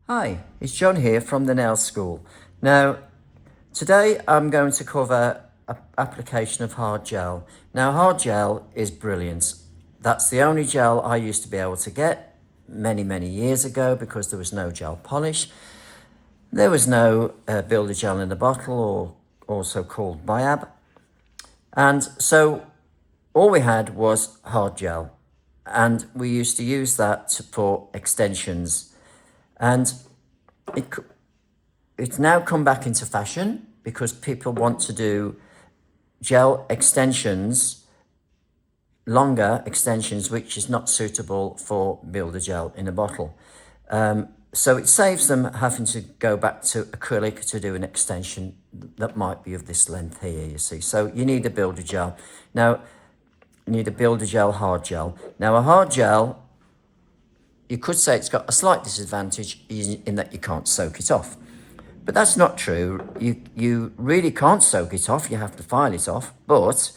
Hi, it's John here from the Nailschool. Now, today I'm going to cover application of hard gel. Now, hard gel is brilliant. That's the only gel I used to be able to get many years ago because there was no gel polish. There was no builder gel in a bottle, or also called Biab. And so all we had was hard gel. And we used to use that for extensions. And it, it's now come back into fashion because people want to do gel extensions, longer extensions, which is not suitable for builder gel in a bottle. So it saves them having to go back to acrylic to do an extension that might be of this length here, you see. So you need a builder gel. Now, you need a builder gel, hard gel. Now, a hard gel, you could say it's got a slight disadvantage in that you can't soak it off. But that's not true. You really can't soak it off. You have to file it off. But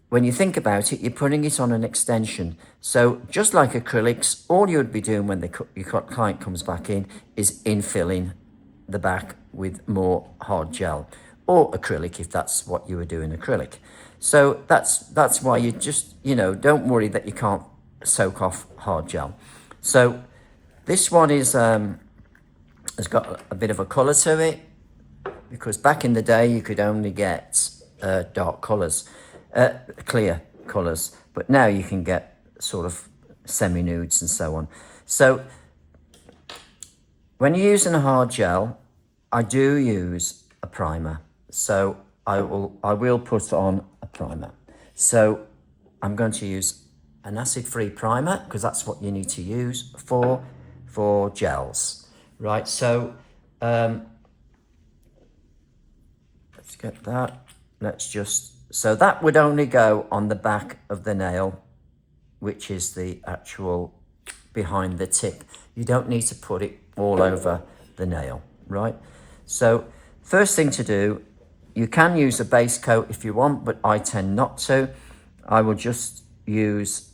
when you think about it, you're putting it on an extension. So just like acrylics, all you would be doing when your client comes back in is infilling the back with more hard gel or acrylic if that's what you were doing, acrylic. So that's why you just, don't worry that you can't soak off hard gel. So this one is has got a bit of a colour to it because back in the day you could only get dark colours, clear colours, but now you can get sort of semi-nudes and so on. So when you're using a hard gel, I do use a primer. So I will put on a primer. So I'm going to use an acid-free primer because that's what you need to use for gels, right? So let's get that. So that would only go on the back of the nail, which is the actual behind the tip. You don't need to put it all over the nail, right? So first thing to do, you can use a base coat if you want, but I tend not to. I will just use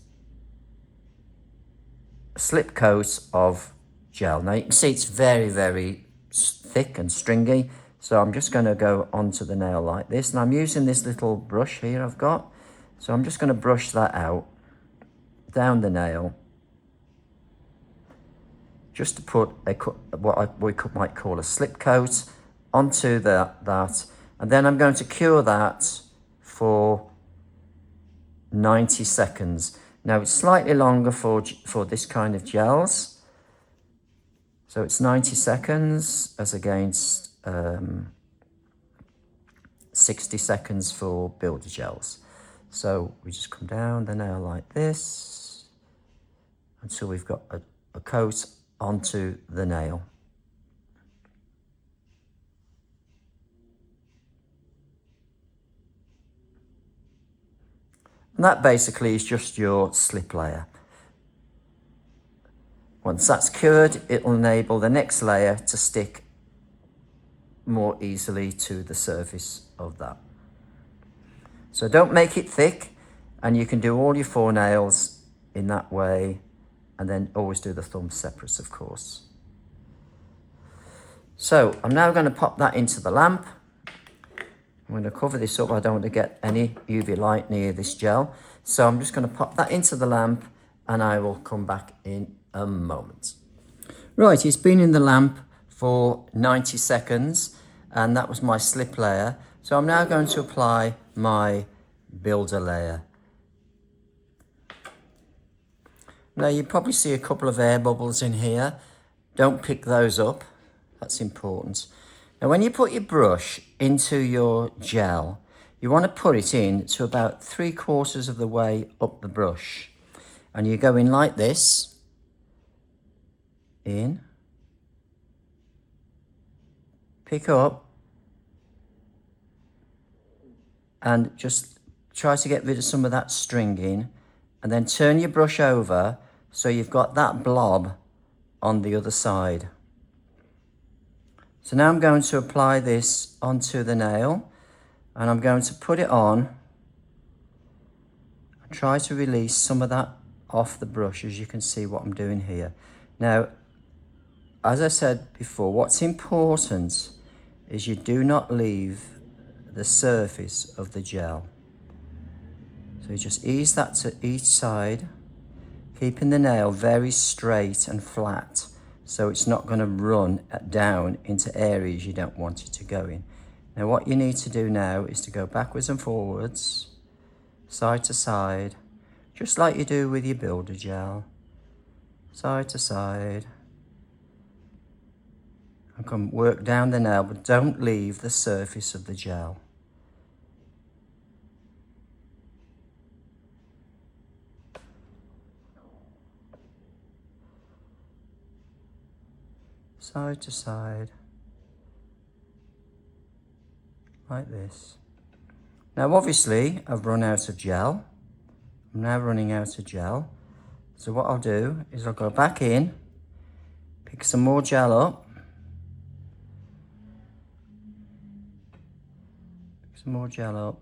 a slip coat of gel. Now you can see it's very thick and stringy. So I'm just going to go onto the nail like this. And I'm using this little brush here I've got. So I'm just going to brush that out down the nail. Just to put we might call a slip coat onto that. And then I'm going to cure that for 90 seconds. Now it's slightly longer for this kind of gels. So it's 90 seconds as against 60 seconds for builder gels. So we just come down the nail like this until we've got a coat onto the nail. And that basically is just your slip layer. Once that's cured, it will enable the next layer to stick more easily to the surface of that. So don't make it thick, and you can do all your 4 nails in that way, and then always do the thumbs separate, of course. So I'm now going to pop that into the lamp. I'm going to cover this up. I don't want to get any UV light near this gel. So I'm just going to pop that into the lamp and I will come back in a moment. Right, it's been in the lamp for 90 seconds and that was my slip layer. So I'm now going to apply my builder layer. Now you probably see a couple of air bubbles in here. Don't pick those up. That's important. Now when you put your brush into your gel, you want to put it in to about 3/4 of the way up the brush. And you go in like this, in, pick up, and just try to get rid of some of that stringing, and then turn your brush over so you've got that blob on the other side. So now I'm going to apply this onto the nail and I'm going to put it on and try to release some of that off the brush, as you can see what I'm doing here. Now, as I said before, what's important is you do not leave the surface of the gel. So you just ease that to each side, keeping the nail very straight and flat, so it's not going to run down into areas you don't want it to go in. Now what you need to do now is to go backwards and forwards, side to side, just like you do with your builder gel, side to side, and come work down the nail, but don't leave the surface of the gel. Side to side, like this. Now obviously I've run out of gel. I'm now running out of gel. So what I'll do is I'll go back in, pick some more gel up, some more gel up,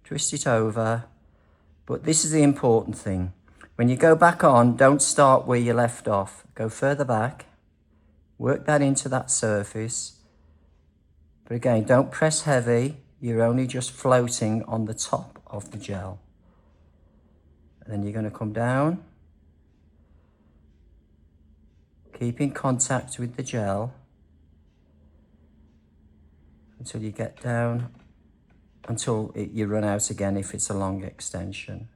twist it over. But this is the important thing. When you go back on, don't start where you left off. Go further back, work that into that surface. But again, don't press heavy. You're only just floating on the top of the gel. And then you're going to come down, keep in contact with the gel until you get down, until you run out again if it's a long extension.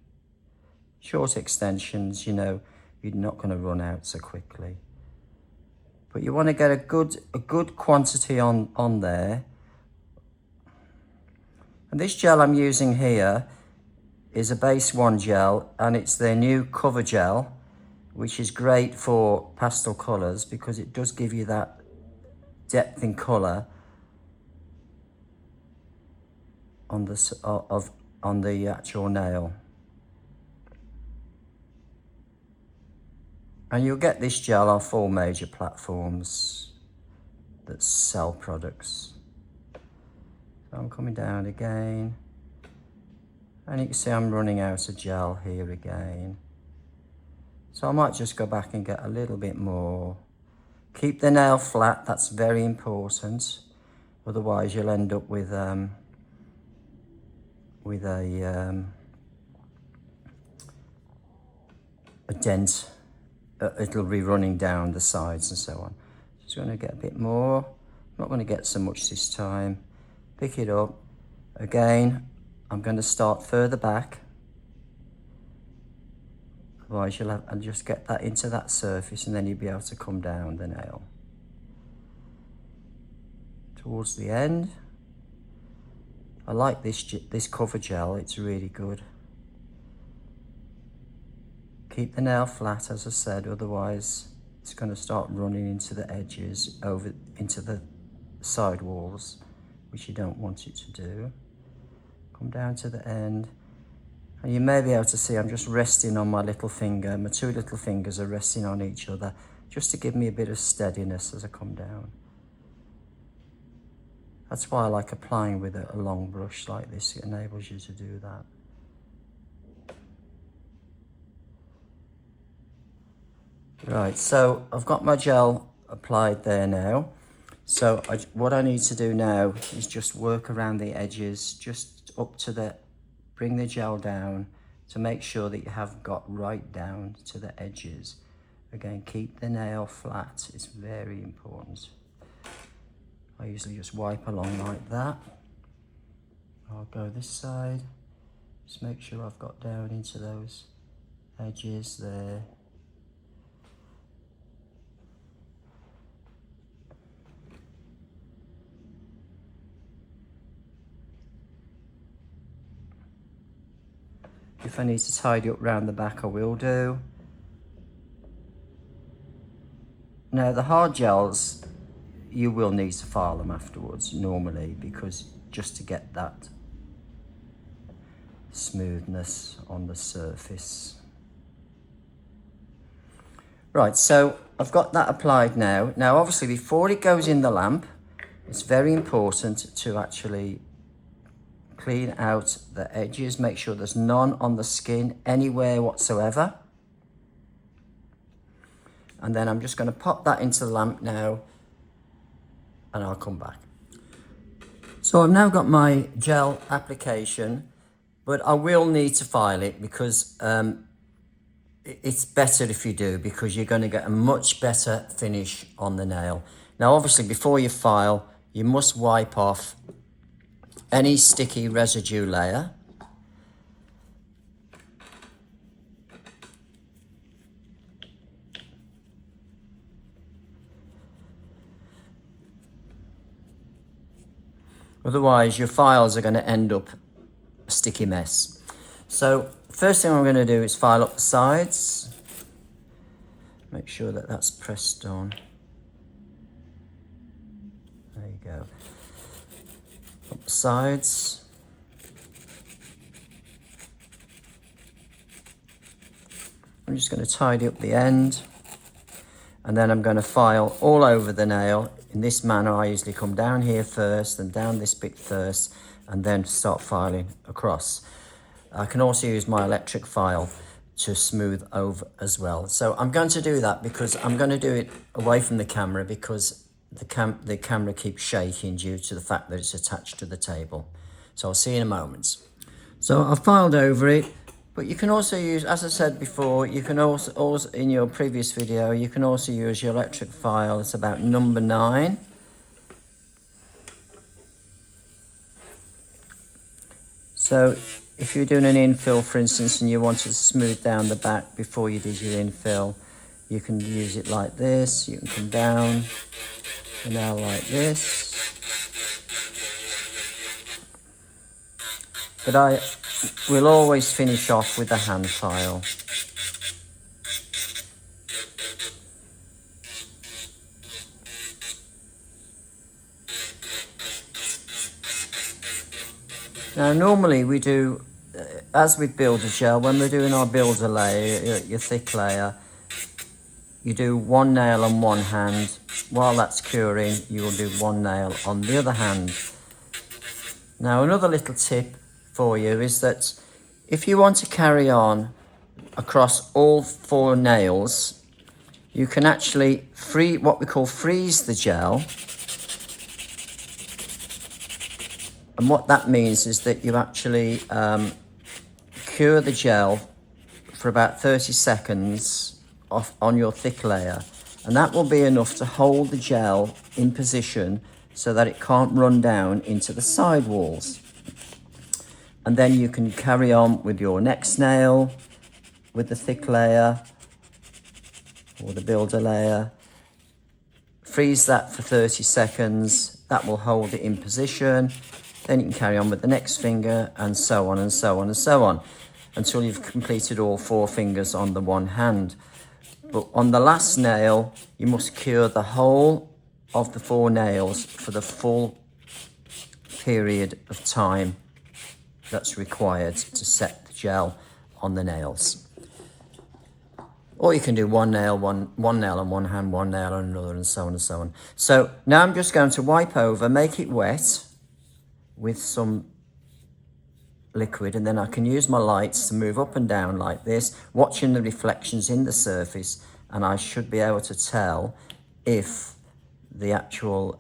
Short extensions, you know, you're not going to run out so quickly. But you want to get a good quantity on there. And this gel I'm using here is a base 1 gel, and it's their new cover gel, which is great for pastel colours because it does give you that depth in colour on the actual nail. And you'll get this gel off all major platforms that sell products. So I'm coming down again. And you can see I'm running out of gel here again. So I might just go back and get a little bit more. Keep the nail flat, that's very important. Otherwise you'll end up with a dent. It'll be running down the sides and so on. Just going to get a bit more. I'm not going to get so much this time. Pick it up. Again, I'm going to start further back. Otherwise you'll have, and just get that into that surface, and then you'll be able to come down the nail. Towards the end. I like this cover gel, it's really good. Keep the nail flat, as I said, otherwise it's going to start running into the edges, over into the side walls, which you don't want it to do. Come down to the end, and you may be able to see I'm just resting on my little finger. My 2 little fingers are resting on each other, just to give me a bit of steadiness as I come down. That's why I like applying with a long brush like this. It enables you to do that. Right, so I've got my gel applied there now. So what I need to do now is just work around the edges, just up to bring the gel down to make sure that you have got right down to the edges. Again, keep the nail flat, it's very important. I usually just wipe along like that. I'll go this side, just make sure I've got down into those edges there. If I need to tidy up round the back, I will do. Now the hard gels, you will need to file them afterwards normally, because just to get that smoothness on the surface. Right, so I've got that applied now. Now obviously before it goes in the lamp, it's very important to actually clean out the edges, make sure there's none on the skin anywhere whatsoever. And then I'm just going to pop that into the lamp now, and I'll come back. So I've now got my gel application, but I will need to file it because it's better if you do, because you're going to get a much better finish on the nail. Now obviously before you file, you must wipe off any sticky residue layer. Otherwise your files are going to end up a sticky mess. So first thing I'm going to do is file up the sides. Make sure that that's pressed on. There you go. Up the sides. I'm just going to tidy up the end, and then I'm going to file all over the nail. In this manner, I usually come down here first and down this bit first, and then start filing across. I can also use my electric file to smooth over as well. So I'm going to do that because I'm going to do it away from the camera, because the camera keeps shaking due to the fact that it's attached to the table. So I'll see you in a moment. So I've filed over it, but you can also use, as I said before, you can also in your previous video, you can also use your electric file. It's about number 9. So if you're doing an infill, for instance, and you wanted to smooth down the back before you did your infill, you can use it like this. You can come down the nail like this. But I will always finish off with the hand file. Now normally we do, as with builder gel, when we're doing our builder layer, your thick layer, you do one nail on one hand. While that's curing, you will do one nail on the other hand. Now another little tip for you is that if you want to carry on across all 4 nails, you can actually what we call freeze the gel. And what that means is that you actually cure the gel for about 30 seconds on your thick layer, and that will be enough to hold the gel in position so that it can't run down into the side walls. And then you can carry on with your next nail with the thick layer or the builder layer. Freeze that for 30 seconds. That will hold it in position. Then you can carry on with the next finger, and so on and so on and so on, until you've completed all 4 fingers on the one hand. But on the last nail, you must cure the whole of the 4 nails for the full period of time that's required to set the gel on the nails. Or you can do one nail on one hand, one nail on another, and so on and so on. So now I'm just going to wipe over, make it wet with some liquid, and then I can use my lights to move up and down like this, watching the reflections in the surface, and I should be able to tell if the actual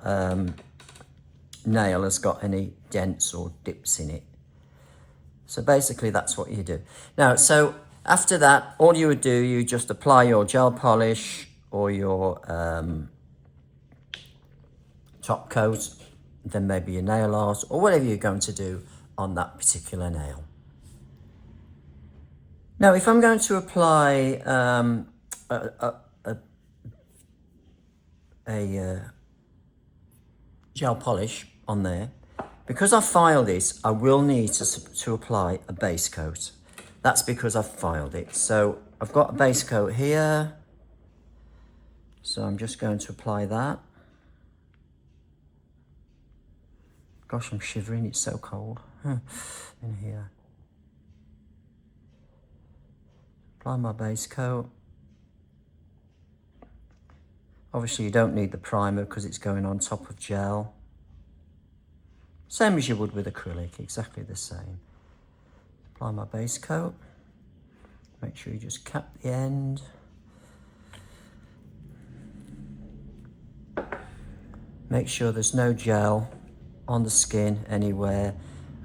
nail has got any dents or dips in it. So basically that's what you do. Now, so after that, all you would do, you just apply your gel polish or your top coat, then maybe your nail art or whatever you're going to do on that particular nail. Now, if I'm going to apply a gel polish on there, because I've filed this, I will need to apply a base coat. That's because I've filed it. So I've got a base coat here. So I'm just going to apply that. Gosh, I'm shivering, it's so cold in here. Apply my base coat. Obviously you don't need the primer because it's going on top of gel. Same as you would with acrylic, exactly the same. Apply my base coat. Make sure you just cap the end. Make sure there's no gel on the skin anywhere.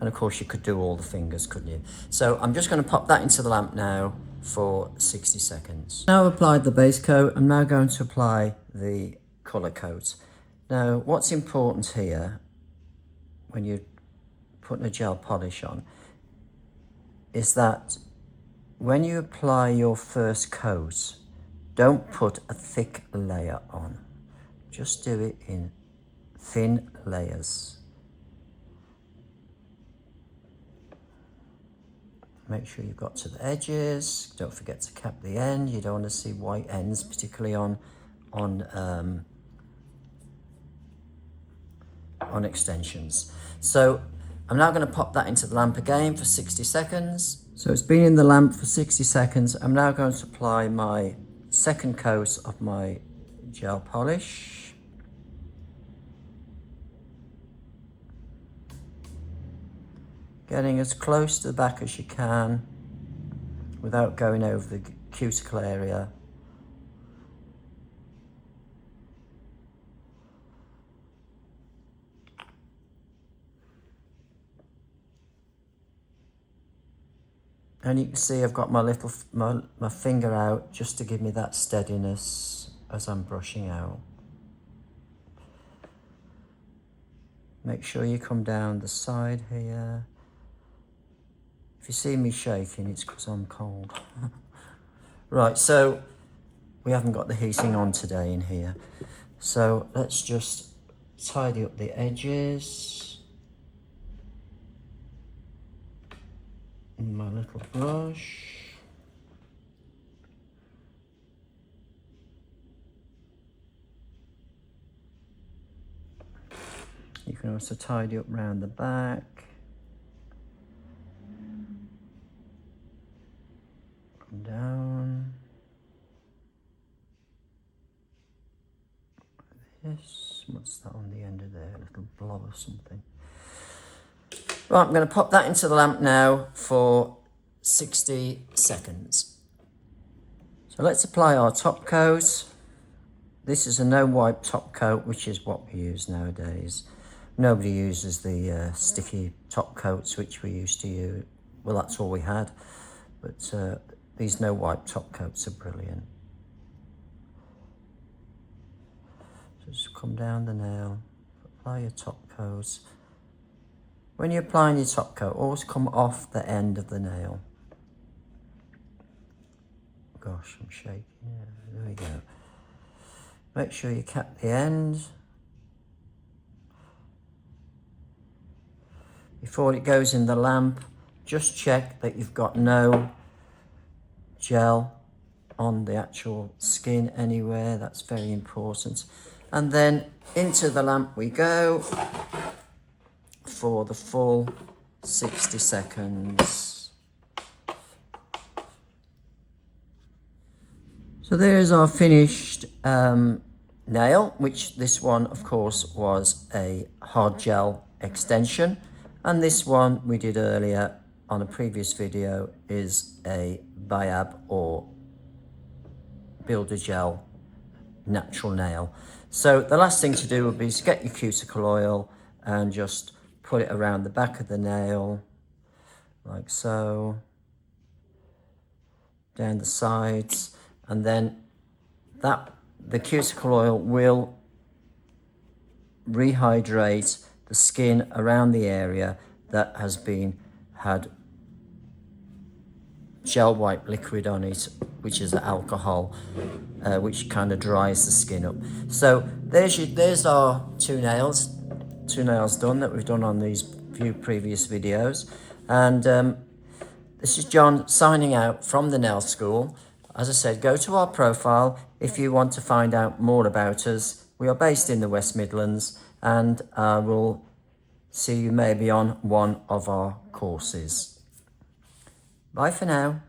And of course you could do all the fingers, couldn't you? So I'm just going to pop that into the lamp now for 60 seconds. Now I've applied the base coat, I'm now going to apply the colour coat. Now what's important here when you're putting a gel polish on is that when you apply your first coat, don't put a thick layer on. Just do it in thin layers. Make sure you've got to the edges. Don't forget to cap the end. You don't want to see white ends, particularly on extensions. So I'm now going to pop that into the lamp again for 60 seconds. So it's been in the lamp for 60 seconds. I'm now going to apply my second coat of my gel polish. Getting as close to the back as you can without going over the cuticle area. And you can see I've got my finger out just to give me that steadiness as I'm brushing out. Make sure you come down the side here. If you see me shaking, it's because I'm cold. Right, so we haven't got the heating on today in here. So let's just tidy up the edges. And my little brush. You can also tidy up round the back. Come down. This, what's that on the end of there? A little blob or something. Right, I'm going to pop that into the lamp now for 60 seconds. So let's apply our top coat. This is a no wipe top coat, which is what we use nowadays. Nobody uses the sticky top coats, which we used to use. Well, that's all we had. But these no wipe top coats are brilliant. So just come down the nail, apply your top coat. When you're applying your top coat, always come off the end of the nail. Gosh, I'm shaking. Yeah, there we go. Make sure you cap the end. Before it goes in the lamp, just check that you've got no gel on the actual skin anywhere. That's very important. And then into the lamp we go for the full 60 seconds. So there's our finished nail, which this one of course was a hard gel extension, and this one we did earlier on a previous video is a Biab or Builder Gel natural nail. So the last thing to do would be to get your cuticle oil and just put it around the back of the nail like so, down the sides, and then the cuticle oil will rehydrate the skin around the area that has had gel wipe liquid on it, which is alcohol, which kind of dries the skin up. So there's our two nails done that we've done on these few previous videos. And this is John signing out from the Nail School. As I said, go to our profile if you want to find out more about us. We are based in the West Midlands, and we'll see you maybe on one of our courses. Bye for now.